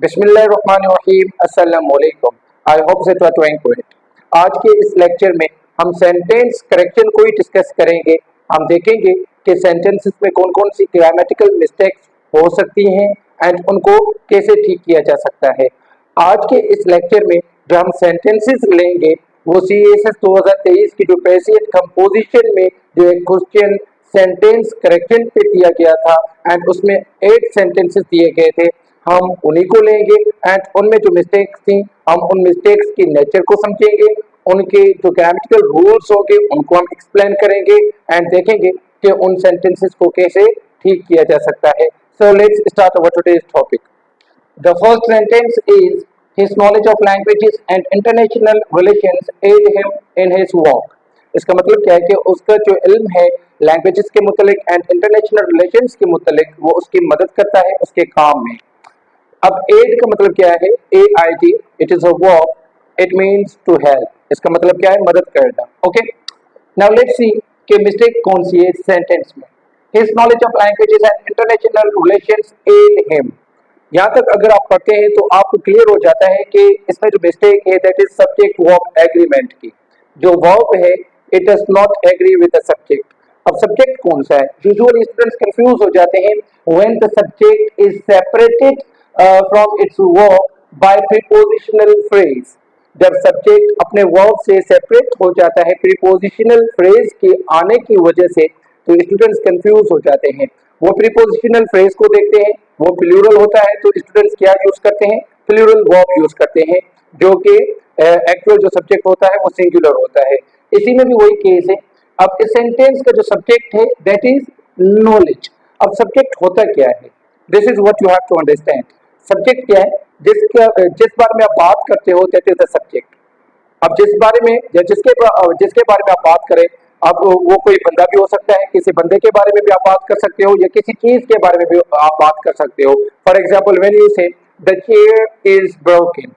बिस्मिल्लाहिर्रहमानिर्रहीम अस्सलाम वालेकुम। I hope that you are doing good. आज के इस लेक्चर में हम सेंटेंस करेक्शन को ही डिस्कस करेंगे। हम देखेंगे कि सेंटेंसेस में कौन कौन सी ग्रामेटिकल मिस्टेक्स हो सकती हैं एंड उनको कैसे ठीक किया जा सकता है। आज के इस लेक्चर में जो हम सेंटेंसेस लेंगे वो CSS 2023 की जो पैसिव कंपोजिशन में जो एक क्वेश्चन सेंटेंस करेक्शन पे दिया गया था एंड उसमें 8 सेंटेंसेस दिए गए थे, हम उन्हीं को लेंगे एंड उनमें जो मिस्टेक्स थी हम उन मिस्टेक्स की नेचर को समझेंगे, उनके जो ग्रामेटिकल रूल्स होंगे उनको हम एक्सप्लेन करेंगे एंड देखेंगे कि उन सेंटेंसेस को कैसे ठीक किया जा सकता है। So let's start our today's topic. The first sentence is his knowledge of languages and international relations aid him in his work। इसका मतलब क्या है कि उसका जो इल्म है लैंग्वेजेस के मुतलिक एंड इंटरनेशनल रिलेशंस के मुतलिक वो उसकी मदद करता है उसके काम में। अब एड का मतलब क्या है? AID, it is a verb, it means to help. इसका मतलब क्या है? मदद करना। ओके, नाउ लेट्स सी कि मिस्टेक कौन सी है इस सेंटेंस में। His knowledge of languages and international relations aid him. यहाँ तक अगर आप पढ़ते हैं तो आपको क्लियर हो जाता है कि इसमें जो मिस्टेक है that is subject verb agreement की। जो वर्ब है it does not agree with the subject. अब सब्जेक्ट कौन सा है? यूजुअली स्टूडेंट्स कंफ्यूज हो जाते हैं when the subject is separated from its verb by prepositional phrase. जब सब्जेक्ट अपने वर्ब से सेपरेट हो जाता है प्रीपोजिशनल फ्रेज के आने की वजह से तो स्टूडेंट्स कंफ्यूज हो जाते हैं। वो प्रीपोजिशनल फ्रेज को देखते हैं, वो प्लूरल होता है तो स्टूडेंट्स क्या यूज करते हैं? प्लूरल वर्ब यूज करते हैं, जो कि एक्चुअल जो सब्जेक्ट होता है वो सिंगुलर होता है। इसी में भी वही केस है। अब इस सेंटेंस का जो सब्जेक्ट है दैट इज नॉलेज। अब सब्जेक्ट होता क्या है? This is what you have to understand. Subject क्या है? जिस बारे में आप बात करते हो दैट इज द सब्जेक्ट। अब जिस बारे में या जिसके बारे में आप बात करें, अब वो कोई बंदा भी हो सकता है, किसी बंदे के बारे में भी आप बात कर सकते हो या किसी चीज के बारे में भी आप बात कर सकते हो। For example when you say the chair is broken,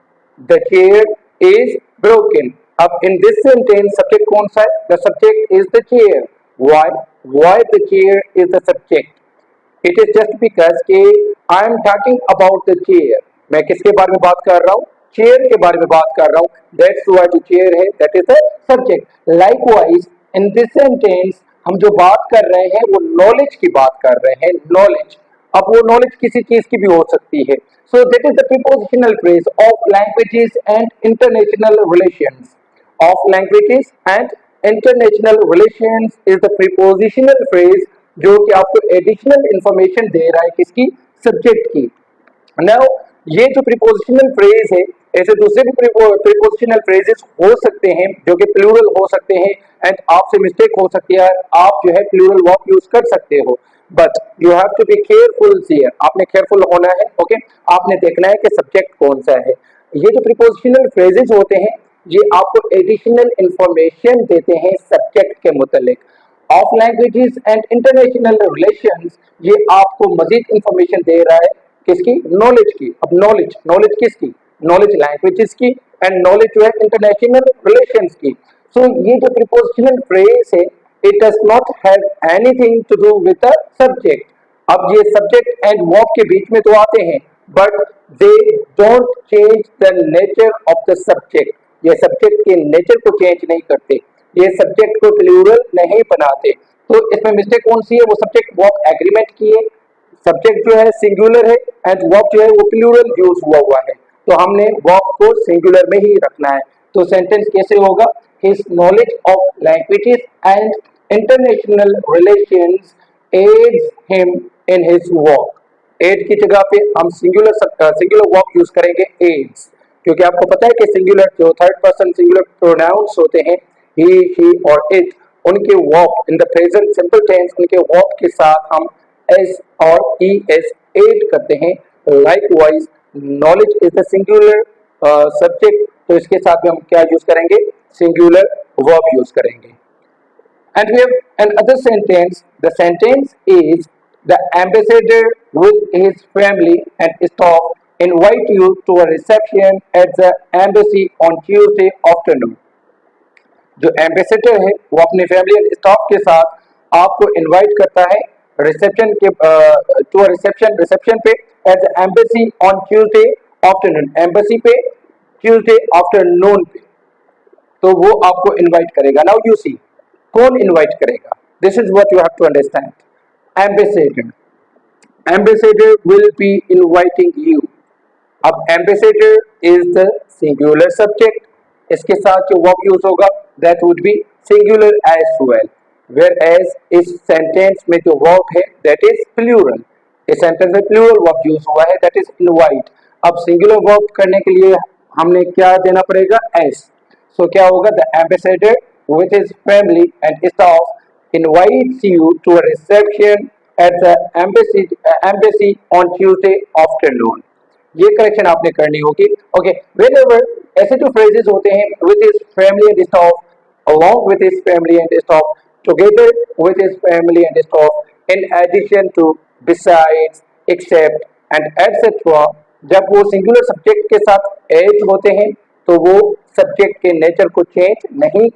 the chair is broken. अब इन दिस सेंटेंस सब्जेक्ट कौन सा है? The subject is the chair. Why the chair is the subject? It is just because के I am talking about the chair. मैं किसके बारे में बात कर रहा हूँ? चेयर के बारे में बात कर रहा हूँ। दैट्स व्हाई जो चेयर है that is the subject. Likewise in this sentence हम जो बात कर रहे हैं वो नॉलेज की बात कर रहे हैं। नॉलेज, अब वो नॉलेज किसी चीज की भी हो सकती है। So that is the prepositional phrase of languages and international relations. Of languages and international relations is the prepositional phrase जो कि आपको एडिशनल इंफॉर्मेशन दे रहा है किसकी? सब्जेक्ट की। नाउ ये जो प्रीपोजिशनल फ्रेज है ऐसे दूसरे भी प्रीपोजिशनल फ्रेजेस हो सकते हैं जो कि प्लूरल हो सकते हैं एंड आपसे मिस्टेक हो सकती है, आप जो है प्लूरल वर्ब यूज कर सकते हो, but you have to be careful here. आपने केयरफुल होना है। ओके, आपने देखना है कि सब्जेक्ट कौन सा है। ये जो प्रीपोजिशनल फ्रेजेस होते हैं ये आपको एडिशनल इंफॉर्मेशन देते हैं सब्जेक्ट के मुतालिक। Of languages and international relations ये आपको मजीद इंफॉर्मेशन दे रहा है किसकी? नॉलेज की। अब नॉलेज, नॉलेज किसकी? नॉलेज लैंग्वेजेस की एंड नॉलेज जो है इंटरनेशनल रिलेशंस की। सो ये जो प्रीपोजिशनल फ्रेज है it does not have anything to do with the subject. अब ये सब्जेक्ट एंड वर्ब के बीच में तो आते हैं but they don't change the nature of the subject. ये सब्जेक्ट के नेचर को चेंज नहीं करते, ये सब्जेक्ट को प्लूरल नहीं बनाते। तो इसमें मिस्टेक कौन सी है? वो सब्जेक्ट वर्ब एग्रीमेंट की है। सब्जेक्ट जो है सिंगुलर है एंड वर्ब जो है वो प्लूरल यूज हुआ है, तो हमने वर्ब को सिंगुलर में ही रखना है। तो सेंटेंस कैसे होगा? His knowledge of languages and international relations aids him in his work. Aid की जगह पे हम सिंगुलर वर्ब यूज करेंगे एड्स, क्योंकि आपको पता है कि सिंगुलर जो थर्ड पर्सन सिंगुलर प्रोनाउंस होते हैं ही, शी और इट, उनके verb in the present simple tense उनके वर्ब के साथ हम एस और एस एड करते हैं। Likewise knowledge is the singular subject, तो इसके साथ में हम क्या यूज करेंगे? सिंगुलर वर्ब यूज करेंगे। And we have another sentence. The sentence is the ambassador with his family and staff invite you to a reception at the embassy on Tuesday afternoon. जो ambassador है वो अपनी family and staff के साथ आपको invite करता है reception के टू रिसेप्शन पे eight the embassy on Tuesday afternoon, embassy पे ट्यूसडे आफ्टरनून पे, तो वो आपको इनवाइट करेगा। नाउ यू सी, कौन इनवाइट करेगा? This is what you have to understand. Ambassador, ambassador will be inviting you. अब ambassador is the singular subject, इसके साथ जो वर्ब यूज होगा that would be singular as well, whereas इस sentence में जो वर्ब है दैट इज प्लूरल। इस सेंटेंस में प्लूरल वर्ब यूज हुआ है दैट इज इनवाइट। अब सिंगुलर वर्ब करने के लिए हमने क्या देना पड़ेगा? एस। सो क्या होगा? The ambassador with his family and staff invites you to a reception at the embassy on Tuesday afternoon. ये करेक्शन आपने करनी होगी। ओके, व्हेनेवर ऐसे जो फ्रेजेस होते हैं with his family and staff, along with his family and staff, together with his family and staff, in addition to, besides, except and etc, जब वो सिंगुलर सब्जेक्ट के साथ एज होते हैं तो वो सब्जेक्ट के नेचर को चेंज नहीं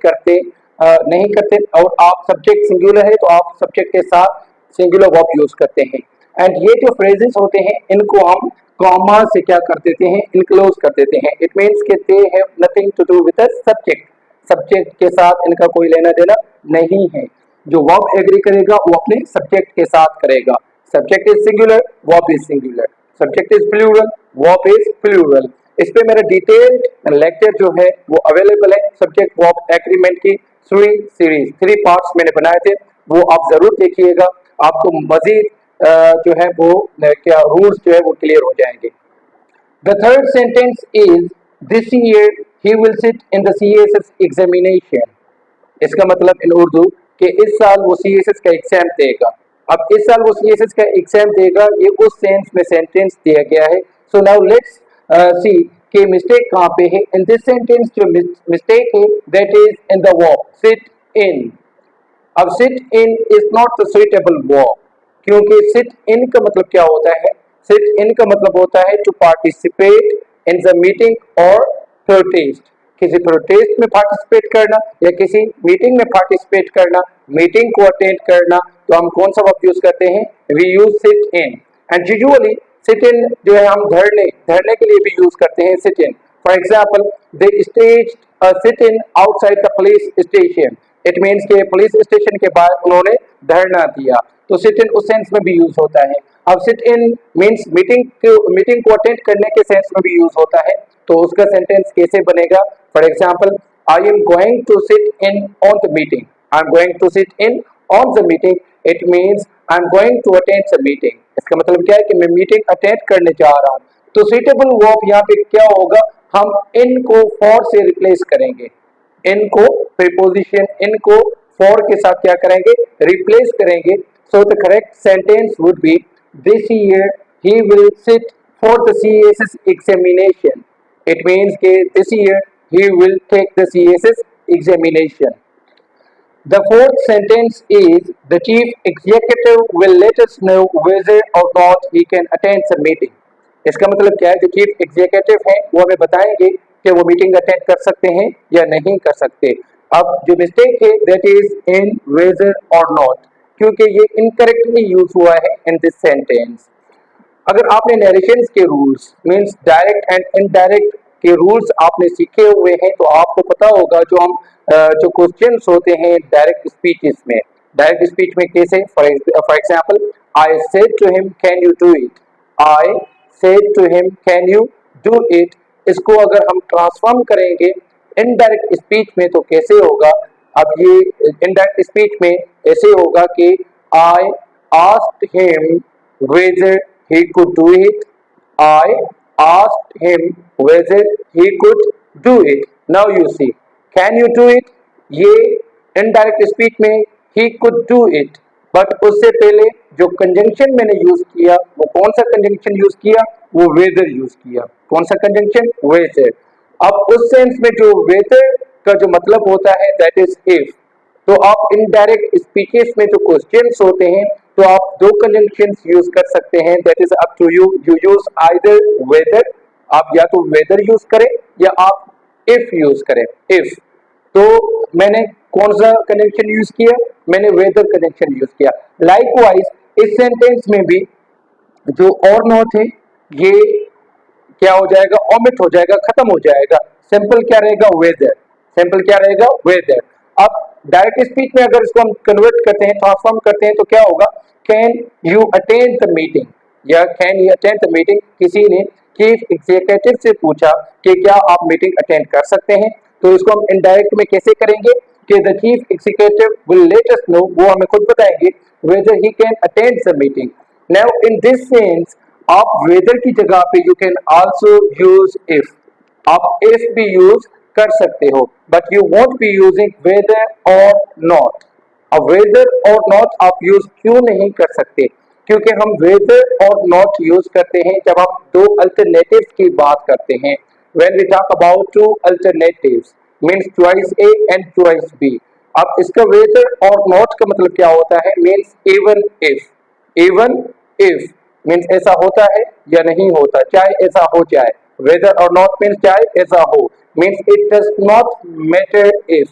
करते और आप सब्जेक्ट सिंगुलर है तो आप सब्जेक्ट के साथ सिंगुलर वर्ब यूज करते हैं। एंड ये जो फ्रेजेस होते हैं इनको हम कॉमा से क्या कर देते हैं? इनक्लोज कर देते हैं। इट मीन्स के they have nothing to do with the subject, subject के साथ इनका कोई लेना देना नहीं है। जो वर्ब एग्री करेगा वो अपने सब्जेक्ट के साथ करेगा। Subject is singular, verb is singular, subject is plural, verb is plural. इस पे मेरा डिटेल्ड लेक्चर जो है वो अवेलेबल है, सब्जेक्ट वर्ब एग्रीमेंट की 3 पार्ट्स मैंने बनाए थे, वो आप जरूर देखिएगा। आपको मजीद जो है वो क्या रूल्स जो है वो क्लियर हो जाएंगे। The third sentence is this year he will sit in the CSS examination. इसका मतलब इन उर्दू कि इस साल वो CSS का एग्जाम देगा। अब इस साल वो CSS का एग्जाम देगा, ये उस सेंस में सेंटेंस दिया गया है। सो नाउ लेट्स सी कि मिस्टेक कहाँ पे है। इन दिस सेंटेंस जो मिस्टेक है that is in the verb sit in. अब sit in is not the suitable verb, क्योंकि सिट इन का मतलब क्या होता है? सिट इन का मतलब होता है to participate in the meeting और प्रोटेस्ट, किसी प्रोटेस्ट में पार्टिसिपेट करना या किसी मीटिंग में पार्टिसिपेट करना, मीटिंग को अटेंड करना, तो हम कौन सा वर्ब यूज करते हैं? We use sit in. And usually sit in जो है हम धरने के लिए भी यूज करते हैं sit in. For example, they stage sit in outside the police station. It means के पुलिस स्टेशन के बाहर उन्होंने धरना दिया, तो सिट इन उस सेंस में भी यूज होता है। अब सिट इन मीन्स मीटिंग को अटेंड करने के सेंस में भी यूज होता है, तो उसका सेंटेंस कैसे बनेगा? For example, I am going to sit in on the meeting. I am going to sit in on the meeting, it means I am going to attend the meeting. इसका मतलब क्या है कि मैं मीटिंग अटेंड करने जा रहा हूँ। तो सुइटेबल वर्ब यहाँ पे क्या होगा? हम इन को फॉर से रिप्लेस करेंगे, इनको प्रीपोजिशन इनको फॉर के साथ क्या करेंगे? रिप्लेस करेंगे। So the correct sentence would be this year he will sit for the CSS examination. It means के this year he will take the CSS examination. The fourth sentence is the chief executive will let us know whether or not he can attend the meeting. इसका मतलब क्या है? जो chief executive है वो हमें बताएंगे कि वो मीटिंग अटेंड कर सकते हैं या नहीं कर सकते। अब जो मिस्टेक है दैट इज इन वेदर और नॉट, क्योंकि ये इनकरेक्टली यूज हुआ है इन दिस सेंटेंस। अगर आपने नरेशंस के rules means direct and indirect के रूल्स आपने सीखे हुए हैं तो आपको पता होगा जो क्वेश्चंस होते हैं डायरेक्ट स्पीच में कैसे? For example, I said to him can you do it, I said to him can you do it. इसको अगर हम ट्रांसफॉर्म करेंगे इनडायरेक्ट स्पीच में तो कैसे होगा? अब ये इनडायरेक्ट स्पीच में ऐसे होगा कि I asked him weather he could do it, I asked him whether he could do it. Now you see, can you do it? ये indirect speech में he could do it, but उससे पहले जो conjunction मैंने use किया वो कौन सा conjunction यूज किया? वो whether यूज किया। कौन सा conjunction? whether। अब उस सेंस में जो whether का जो मतलब होता है that is if, तो आप इनडायरेक्ट स्पीचेस में जो क्वेश्चंस होते हैं तो आप दो कंजंक्शंस यूज कर सकते हैं, that is up to you. You use either whether, आप या तो वेदर यूज करें या आप इफ यूज करें। इफ, तो मैंने कौन सा कंजंक्शन यूज किया? मैंने वेदर कंजंक्शन यूज किया। लाइकवाइज इस सेंटेंस में भी जो और नॉट है ये क्या हो जाएगा, ओमिट हो जाएगा, खत्म हो जाएगा। सिंपल क्या रहेगा, वेदर। सिंपल क्या रहेगा, वेदर। अब डायरेक्ट स्पीच में अगर इसको हम कन्वर्ट करते हैं, ट्रांसफॉर्म करते हैं, तो क्या होगा, can you attend the meeting, या can you attend the meeting. किसी ने चीफ एग्जीक्यूटिव से पूछा कि क्या आप मीटिंग अटेंड कर सकते हैं, तो इसको हम इनडायरेक्ट में कैसे करेंगे कि the chief executive will let us know, वो हमें खुद बताएंगे whether he can attend the meeting. Now in this sense आप whether की जगह पे you can also use if, आप if भी use कर सकते हो, but you won't be using whether or not. अब whether और not आप use क्यों नहीं कर सकते, क्योंकि हम whether और not use करते हैं जब हम दो alternatives की बात करते हैं। When we talk about two alternatives means choice A and choice B. अब इसका whether और not का मतलब क्या होता है, means even if. even if means ऐसा होता है या नहीं होता, चाहे ऐसा हो जाए। whether और not means चाहे ऐसा हो, means it does not matter if,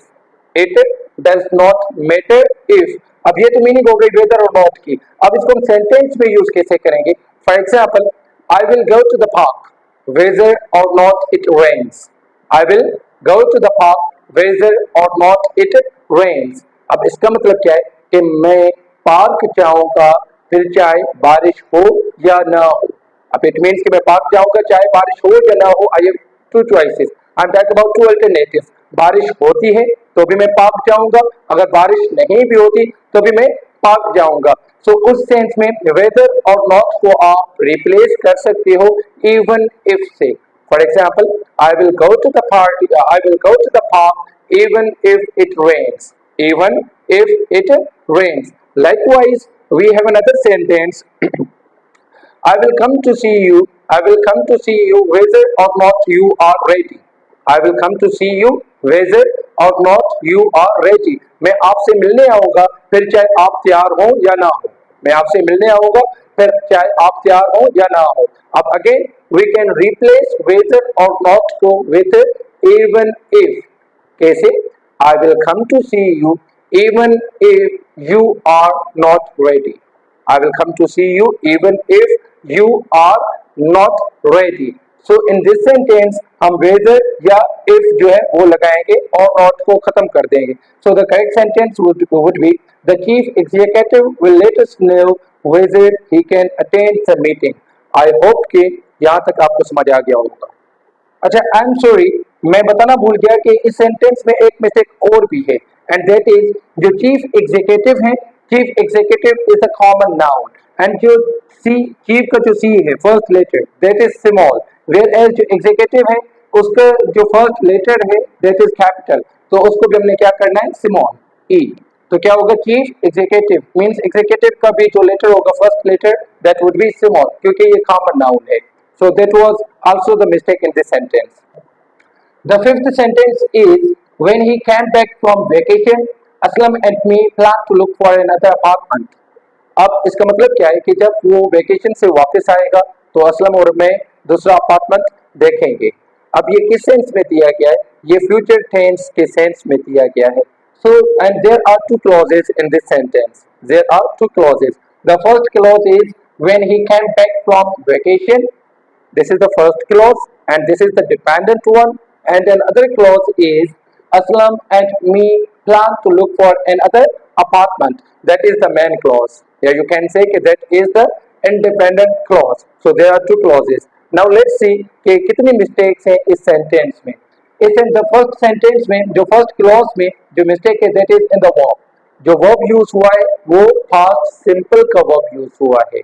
it does not matter if। अब ये तो मीनिंग हो गई whether और not की। अब इसको हम सेंटेंस में यूज कैसे करेंगे। For example, I will go to the park whether or not it rains. I will go to the park whether or not it rains। अब इसका मतलब क्या है कि मैं पार्क जाऊंगा फिर चाहे बारिश हो या ना हो। अब इट मीन्स कि मैं पार्क जाऊंगा चाहे बारिश हो या ना हो। I have two choices, I am talking about two alternatives. बारिश होती है तो भी मैं पार्क जाऊंगा, अगर बारिश नहीं भी होती तो भी मैं पार्क जाऊंगा। सो उस सेंस में वेदर और नॉट को आप रिप्लेस कर सकते हो even if say. For example, I will go to the park, I will go to the park even if it rains, even if it rains। Likewise we have another sentence I will come to see you, I will come to see you whether or not you are ready। I will come to see you whether or not you are ready। मैं आपसे मिलने आऊंगा फिर चाहे आप तैयार हो या ना हो। मैं आपसे मिलने आऊंगा फिर चाहे आप तैयार हो या ना हो। अब again we can replace whether or not को with even if। कैसे, I will come to see you even if you are not ready। I will come to see you even if you are not ready। So in this sentence हम whether या if जो है वो लगाएंगे और not को खत्म कर देंगे। So the correct sentence would be the chief executive will let us know whether he can attend the meeting। I hope कि यहाँ तक आपको समझ आ गया होगा। अच्छा, आई एम सॉरी, मैं बताना भूल गया कि इस सेंटेंस में एक मिस्टेक और भी है, एंड दैट इज जो चीफ एग्जीक्यूटिव है, chief executive is a common noun, and जो सी, चीफ का जो सी है first letter that is small, whereas जो एग्जीक्यूटिव है उसका जो फर्स्ट लेटर है दैट इज कैपिटल, तो उसको भी हमने क्या करना है, स्मॉल ई। तो क्या होगा, चीफ एग्जीक्यूटिव मींस एग्जीक्यूटिव का भी जो लेटर होगा first letter that would be small, क्योंकि ये कॉमन नाउन है। So that was also the mistake in this sentence. The fifth sentence is when he came back from vacation, Aslam and me planned to look for another apartment। अब इसका मतलब क्या है कि जब वो वेकेशन से वापस आएगा तो असलम और मैं दूसरा अपार्टमेंट देखेंगे। अब ये किस सेंस में दिया गया है, ये फ्यूचर टेंस के सेंस में दिया गया है। So and there are two clauses in this sentence, there are two clauses. The first clause is when he came back from vacation, this is the first clause and this is the dependent one, and another clause is Aslam and me plan to look for another apartment, that is the main clause। Yeah, you can say that is the independent clause। So there are two clauses। Now let's see कि कितनी mistakes हैं इस sentence में। इस the first sentence में जो first clause में जो mistake है that is in the verb। जो verb use हुआ है वो past simple का verb use हुआ है,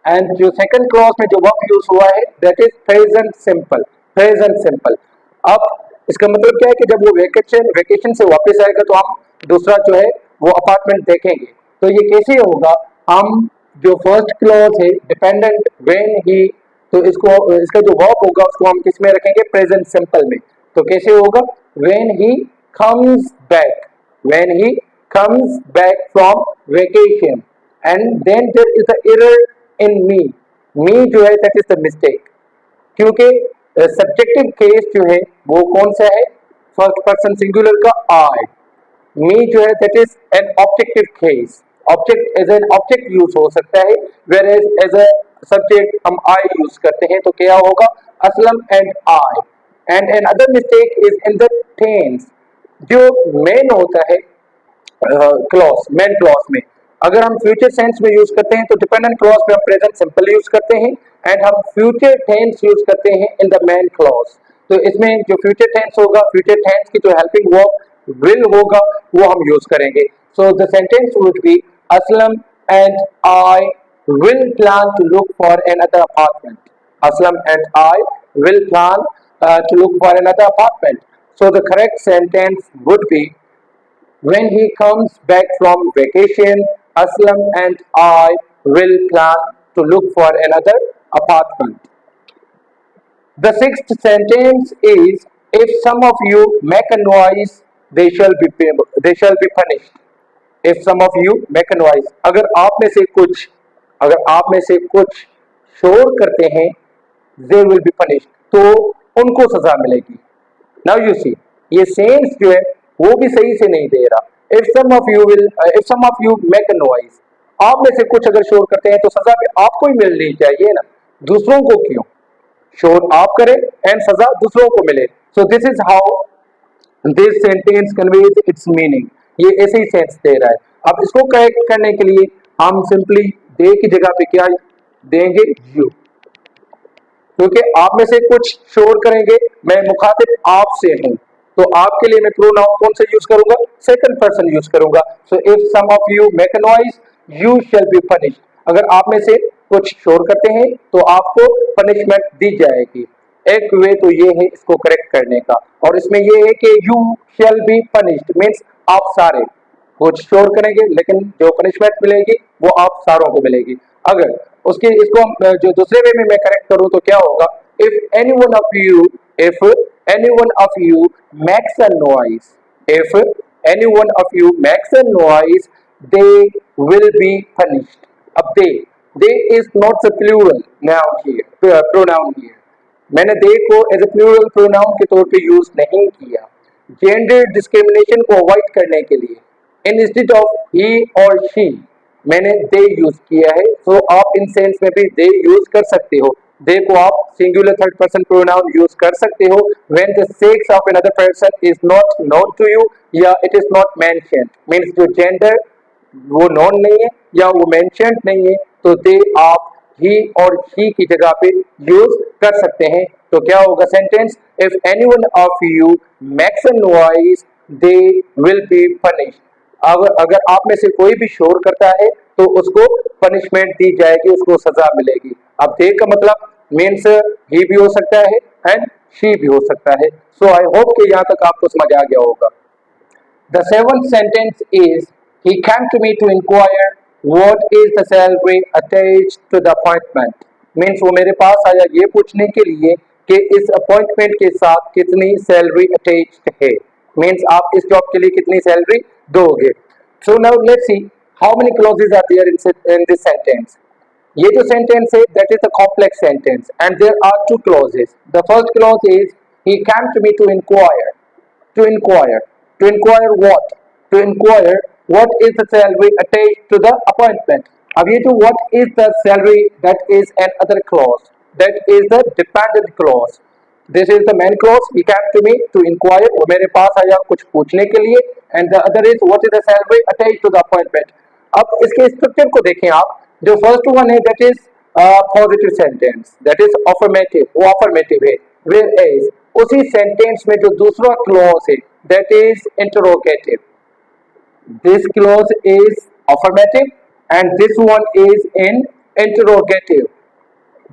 एंड जो सेकंड क्लॉज में जो वर्ब यूज हुआ है that is present simple, present simple. अब इसका मतलब क्या है कि जब वो वेकेशन से वापस आएगा तो हम दूसरा जो है वो अपार्टमेंट देखेंगे। तो ये कैसे होगा, हम जो फर्स्ट क्लॉज है डिपेंडेंट व्हेन ही, तो इसको इसका जो वर्ब होगा उसको हम किस में रखेंगे, प्रेजेंट सिंपल में। तो कैसे होगा, when he comes back, when he comes back from vacation, and then there is the error in me, me जो है दैट इज द मिस्टेक, क्योंकि सब्जेक्टिव केस जो है वो कौन सा है, फर्स्ट पर्सन सिंगुलर का आई। मी जो है that is an objective case, object as an object use हो सकता है, वेयर एज अ सब्जेक्ट हम आई यूज करते हैं, तो क्या होगा Aslam and I. And another mistake is in the tense, जो मेन होता है क्लॉज, मेन क्लॉज में अगर हम फ्यूचर सेंस में यूज करते हैं तो डिपेंडेंट क्लॉज में हम प्रेजेंट सिंपल यूज करते हैं, एंड हम फ्यूचर टेंस यूज करते हैं इन द मेन क्लॉज। तो इसमें जो फ्यूचर टेंस होगा, फ्यूचर टेंस की जो हेल्पिंग वर्ब विल होगा वो हम यूज करेंगे। So the sentence would B Aslam and I will plan to look for another apartment. Aslam and I will plan to look for another apartment. So the correct sentence would be when he comes back from vacation, Aslam and I will plan to look for another apartment. The sixth sentence is if some of you make a noise, they shall be punished. If some of you make a noise, अगर आप में से कुछ शोर करते हैं, they will be punished, तो उनको सजा मिलेगी। Now you see, ये सेंस जो है वो भी सही से नहीं दे रहा। If some of you make a noise, आप में से कुछ अगर शोर करते हैं तो सजा भी आपको ही मिलनी चाहिए ना, दूसरों को क्यों? शोर आप करें एंड सजा दूसरों को मिले। So this is how this sentence conveys it's meaning. ये ऐसे ही सेंस दे रहा है। अब इसको करेक्ट करने के लिए हम सिंपली दे की जगह पे क्या देंगे? यू, क्योंकि आप में से कुछ शोर करेंगे, मैं मुखातिब आपसे हूं, तो आपके लिए मैं प्रोनाउन कौन सा यूज करूंगा? सेकंड पर्सन यूज करूंगा। So if some of you make a noise, you shall be punished. अगर आप में से कुछ शोर करते हैं तो आपको पनिशमेंट दी जाएगी। एक वे तो ये है इसको करेक्ट करने का, और इसमें ये है कि you shall be punished means आप सारे कुछ शोर करेंगे लेकिन जो पनिशमेंट मिलेगी वो आप सारों को मिलेगी। अगर उसके इसको जो दूसरे वे में मैं करेक्ट करूं तो क्या होगा? If any one of you makes a noise, if any one of you makes a noise, they will be punished. अब they is not the plural noun here, pronoun here. मैंने दे को as a plural pronoun के तौर पे use नहीं किया। Gender discrimination को avoid करने के लिए इंस्टेड ऑफ ही और शी मैंने दे यूज किया है। तो आप इन सेंस में भी दे यूज कर सकते हो। दे को आप singular third person pronoun use कर सकते हो when the sex of another person is not known to you या it is not mentioned, means जो जेंडर वो नोन नहीं है या वो मेंशन्ड नहीं है, तो दे आप ही और शी की जगह पे यूज कर सकते हैं। तो क्या होगा sentence? If anyone of you makes a noise, they will be punished. अगर आप में से कोई भी शोर करता है तो उसको पनिशमेंट दी जाएगी, उसको सजा मिलेगी। अब दे का मतलब मीन्स ही भी हो सकता है एंड शी भी हो सकता है। सो आई होप कि यहाँ तक आपको समझ आ गया होगा। The seventh sentence is he came to me to inquire what is the salary attached to the appointment. Means वो मेरे पास आया ये पूछने के लिए कि इस अपॉइंटमेंट के साथ कितनी सैलरी अटैच्ड है। Means आप इस जॉब के लिए कितनी सैलरी दोगे। So now let's see how many clauses are there in this sentence. ये जो sentence है that is a complex sentence and there are two clauses. The first clause is he came to me to inquire. To inquire. To inquire what? To inquire what is the salary attached to the appointment. अब ये जो what is the salary, that is another clause. That is the dependent clause. This is the main clause. He came to me to inquire. वो मेरे पास आया कुछ पूछने के लिए. And the other is what is the salary attached to the appointment. अब इसके स्ट्रक्चर को देखें आप। जो फर्स्ट वन है that is positive sentence. That is affirmative. वो affirmative है. Whereas उसी सेंटेंस में जो दूसरा क्लॉज है that is interrogative. This clause is affirmative and this one is in interrogative.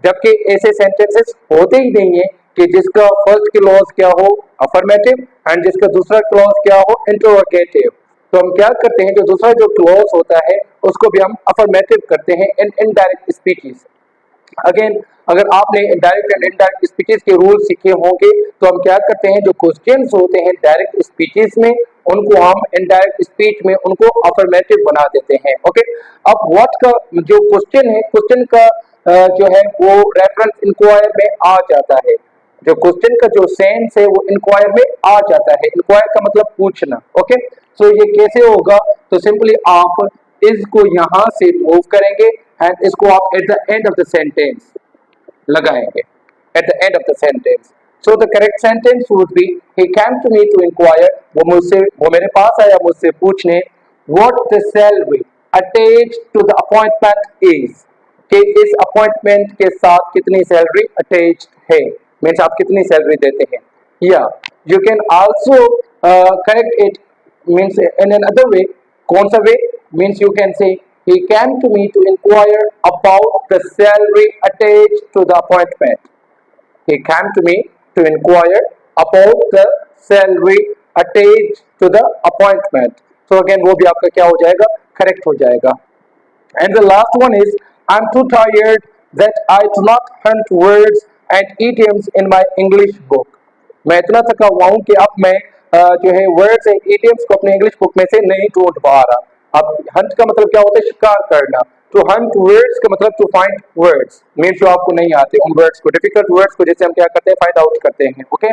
जबकि ऐसे सेंटेंसेस होते ही नहीं है कि जिसका फर्स्ट क्लॉज क्या हो अफर्मेटिव एंड जिसका दूसरा क्लॉज क्या हो इंटरोगेटिव। तो हम क्या करते हैं, जो दूसरा जो क्लॉज होता है उसको भी हम अफर्मेटिव करते हैं इन इनडायरेक्ट स्पीचेस। अगेन अगर आपने डायरेक्ट एंड इनडायरेक्ट स्पीचेस के रूल सीखे होंगे तो हम क्या करते हैं, जो क्वेश्चंस होते हैं डायरेक्ट स्पीचेस में उनको हम इनडायरेक्ट स्पीच में उनको अफर्मेटिव बना देते हैं। ओके, अब व्हाट का जो क्वेश्चन है, क्वेश्चन का जो है वो रेफरेंस इंक्वायर में आ जाता है। जो क्वेश्चन का जो सेंस है वो इंक्वायर में आ जाता है। इंक्वायर का मतलब पूछना। ओके, सो ये कैसे होगा, तो सिंपली आप इसको यहां से मूव करेंगे एंड इसको आप at the end of the sentence लगाएंगे, at the end of the sentence. So the correct sentence would be he came to me to enquire, वो मेरे पास आया मुझसे पूछने, what the salary attached to the appointment is, कि इस appointment के साथ कितनी सैलरी अटैच्ड है, मीन्स आप कितनी सैलरी देते हैं। या you can also correct it means in another way, कौन सा way, means you can say he came to me to inquire about the salary attached to the appointment. He came to me to inquire about the salary attached to the appointment. So again वो भी आपका क्या हो जाएगा, correct हो जाएगा। And the last one is I'm too tired that I do not hunt words and idioms in my English book. मैं इतना थका हुआ हूँ कि अब मैं जो है वर्ड्स एंड idioms को अपने इंग्लिश बुक में से नहीं ढूंढ पा रहा। अब हंट का मतलब क्या होता है, शिकार करना। टू हंट वर्ड्स का मतलब टू फाइंड वर्ड्स, मीन्स जो आपको नहीं आते उन वर्ड्स को, डिफिकल्ट वर्ड्स को जैसे हम क्या करते हैं, फाइंड आउट करते हैं। Okay,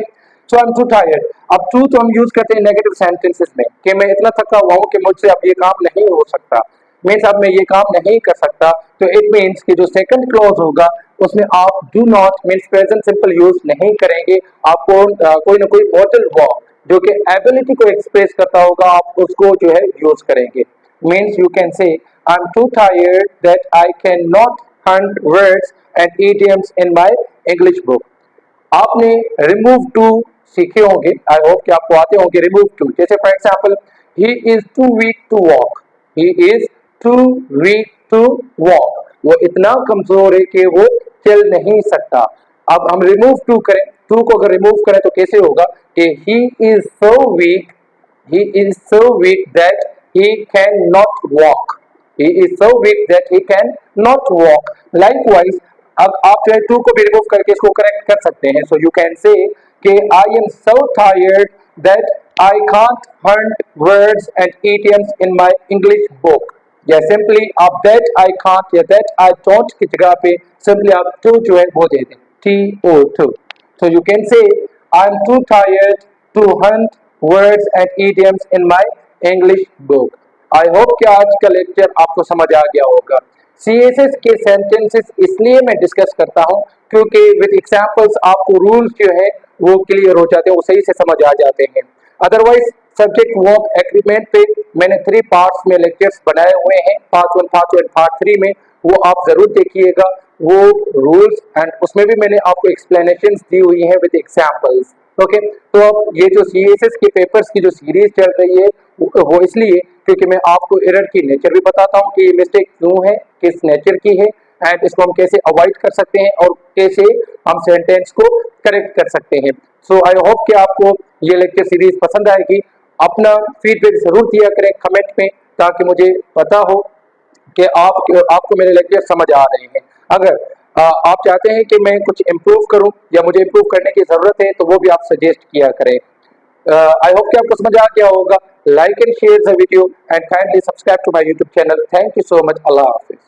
so I am too tired. अब टू तो हम यूज करते हैं नेगेटिव सेंटेंसेस में कि मैं इतना थका हुआ हूँ कि मुझसे अब ये काम नहीं हो सकता, मीन्स अब मैं ये काम नहीं कर सकता। तो इट मीन्स कि जो सेकंड क्लॉज होगा उसमें आप do not means present simple use नहीं करेंगे, आपको कोई ना कोई मॉडल वर्ब जो कि एबिलिटी को एक्सप्रेस करता होगा आप उसको जो है यूज करेंगे। Means you can say I am too tired that I cannot hunt words and idioms in my English book. आपने रिमूव टू सीखे होंगे, आई होप कि आपको आते होंगे रिमूव टू। जैसे for example he is too weak to walk, he is too weak to walk, वो इतना कमजोर है कि वो चल नहीं सकता। अब हम रिमूव टू करें, टू को अगर रिमूव करें तो कैसे होगा कि he is so weak, he is so weak that he cannot walk, he is so weak that he can not walk। Likewise अब आप जो है टू को भी रिमूव करके इसको करेक्ट कर सकते हैं। सो यू कैन से कि I am so tired that I can't hunt words and idioms in my English book। या सिंपली आप that I can't या that I don't की जगह पे सिंपली आप टू जो है वो दे दें, TO2। So you can say I'm too tired to hunt words and idioms in my English book। I hope कि आज का लेक्चर आपको समझ आ गया होगा। CSS के सेंटेंसेस इसलिए मैं डिस्कस करता हूँ क्योंकि विद एग्जांपल्स आपको रूल्स जो है वो क्लियर हो जाते हैं, वो सही से समझ आ जाते हैं। अदरवाइज सब्जेक्ट वर्ब एग्रीमेंट पे मैंने 3 पार्ट्स में लेक्चर्स बनाए हुए हैं, पार्ट 1, पार्ट 2 एंड पार्ट 3 में, वो आप जरूर देखिएगा। वो रूल्स एंड उसमें भी मैंने आपको एक्सप्लेनेशंस दी हुई हैं विद एग्जांपल्स। ओके, तो अब ये जो CSS के पेपर्स की जो सीरीज चल रही है वो इसलिए क्योंकि मैं आपको एरर की नेचर भी बताता हूँ कि ये मिस्टेक क्यों है, किस नेचर की है, एंड इसको हम कैसे अवॉइड कर सकते हैं और कैसे हम सेंटेंस को करेक्ट कर सकते हैं। सो आई होप कि आपको ये लेक्चर सीरीज पसंद आएगी। अपना फीडबैक जरूर दिया करें कमेंट में ताकि मुझे पता हो कि आपको मेरे लेक्चर समझ आ रहे हैं। अगर आप चाहते हैं कि मैं कुछ इम्प्रूव करूं या मुझे इम्प्रूव करने की जरूरत है तो वो भी आप सजेस्ट किया करें। आई होप कि आपको समझ आ गया होगा। Like and share the video and kindly subscribe to my YouTube channel. Thank you so much. अल्लाह हाफिज।